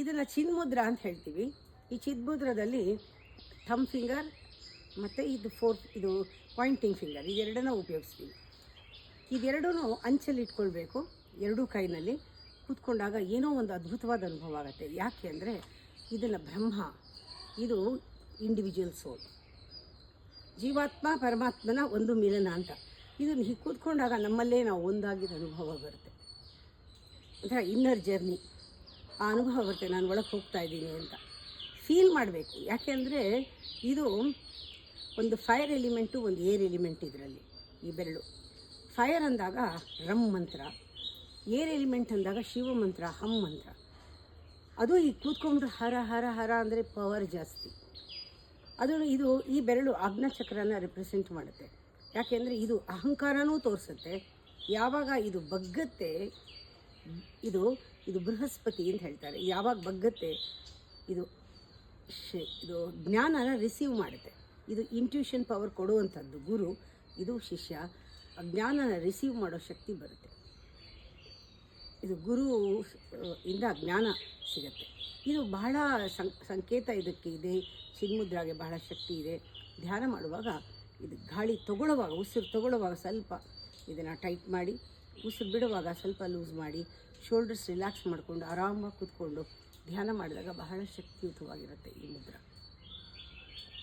ಇದನ್ನು ಚಿನ್ಮುದ್ರ ಅಂತ ಹೇಳ್ತೀವಿ. ಈ ಚಿನ್ಮುದ್ರದಲ್ಲಿ ಥಮ್ ಫಿಂಗರ್ ಮತ್ತು ಇದು ಪಾಯಿಂಟಿಂಗ್ ಫಿಂಗರ್ ಇದೆರಡನ್ನ ಉಪಯೋಗಿಸ್ತೀವಿ. ಇದೆರಡೂ ಅಂಚಲ್ಲಿ ಇಟ್ಕೊಳ್ಬೇಕು, ಎರಡೂ ಕೈನಲ್ಲಿ ಕೂತ್ಕೊಂಡಾಗ ಏನೋ ಒಂದು ಅದ್ಭುತವಾದ ಅನುಭವ ಆಗುತ್ತೆ. ಯಾಕೆ ಅಂದರೆ ಇದನ್ನು ಬ್ರಹ್ಮ, ಇದು ಇಂಡಿವಿಜುವಲ್ ಸೋಲ್, ಜೀವಾತ್ಮ ಪರಮಾತ್ಮನ ಒಂದು ಮಿಲನ ಅಂತ. ಇದನ್ನು ಹೀಗೆ ಕೂತ್ಕೊಂಡಾಗ ನಮ್ಮಲ್ಲೇ ನಾವು ಒಂದಾಗಿದ್ದ ಅನುಭವ ಬರುತ್ತೆ. ಒಂಥರ ಇನ್ನರ್ ಜರ್ನಿ, ಆ ಅನುಭವ ಬರುತ್ತೆ. ನಾನು ಒಳಗೆ ಹೋಗ್ತಾ ಇದ್ದೀನಿ ಅಂತ ಫೀಲ್ ಮಾಡಬೇಕು. ಯಾಕೆ ಅಂದರೆ ಇದು ಒಂದು ಫೈರ್ ಎಲಿಮೆಂಟು, ಒಂದು ಏರ್ ಎಲಿಮೆಂಟ್ ಇದರಲ್ಲಿ. ಈ ಬೆರಳು ಫೈರ್ ಅಂದಾಗ ರಮ್ ಮಂತ್ರ, ಏರ್ ಎಲಿಮೆಂಟ್ ಅಂದಾಗ ಶಿವ ಮಂತ್ರ, ಹಮ್ ಮಂತ್ರ. ಅದು ಈ ಕೂತ್ಕೊಂಡ್ರೆ ಹರ ಹರ ಹರ ಅಂದರೆ ಪವರ್ ಜಾಸ್ತಿ. ಇದು ಈ ಬೆರಳು ಆಜ್ಞಾಚಕ್ರನ ರೆಪ್ರೆಸೆಂಟ್ ಮಾಡುತ್ತೆ. ಯಾಕೆಂದರೆ ಇದು ಅಹಂಕಾರನೂ ತೋರಿಸುತ್ತೆ. ಯಾವಾಗ ಇದು ಬಗ್ಗತ್ತೆ, ಇದು ಬೃಹಸ್ಪತಿ ಅಂತ ಹೇಳ್ತಾರೆ. ಯಾವಾಗ ಬಗ್ಗತ್ತೆ ಇದು ಜ್ಞಾನನ ರಿಸೀವ್ ಮಾಡುತ್ತೆ. ಇದು ಇಂಟ್ಯೂಷನ್ ಪವರ್ ಕೊಡುವಂಥದ್ದು ಗುರು, ಇದು ಶಿಷ್ಯ. ಜ್ಞಾನನ ರಿಸೀವ್ ಮಾಡೋ ಶಕ್ತಿ ಬರುತ್ತೆ. ಇದು ಗುರು ಇಂದ ಜ್ಞಾನ ಸಿಗುತ್ತೆ. ಇದು ಬಹಳ ಸಂಕೇತ ಇದಕ್ಕೆ ಇದೆ. ಚಿನ್ಮುದ್ರಾಗೆ ಬಹಳ ಶಕ್ತಿ ಇದೆ. ಧ್ಯಾನ ಮಾಡುವಾಗ ಇದು ಗಾಳಿ ತಗೊಳ್ಳುವಾಗ, ಉಸಿರು ತಗೊಳ್ಳುವಾಗ ಸ್ವಲ್ಪ ಇದನ್ನು ಟೈಟ್ ಮಾಡಿ, ಉಸಿರು ಬಿಡುವಾಗ ಸ್ವಲ್ಪ ಲೂಸ್ ಮಾಡಿ, ಶೋಲ್ಡರ್ಸ್ ರಿಲ್ಯಾಕ್ಸ್ ಮಾಡಿಕೊಂಡು ಆರಾಮಾಗಿ ಕೂತ್ಕೊಂಡು ಧ್ಯಾನ ಮಾಡಿದಾಗ ಬಹಳ ಶಕ್ತಿಯುತವಾಗಿರುತ್ತೆ ಈ ಮುದ್ರ.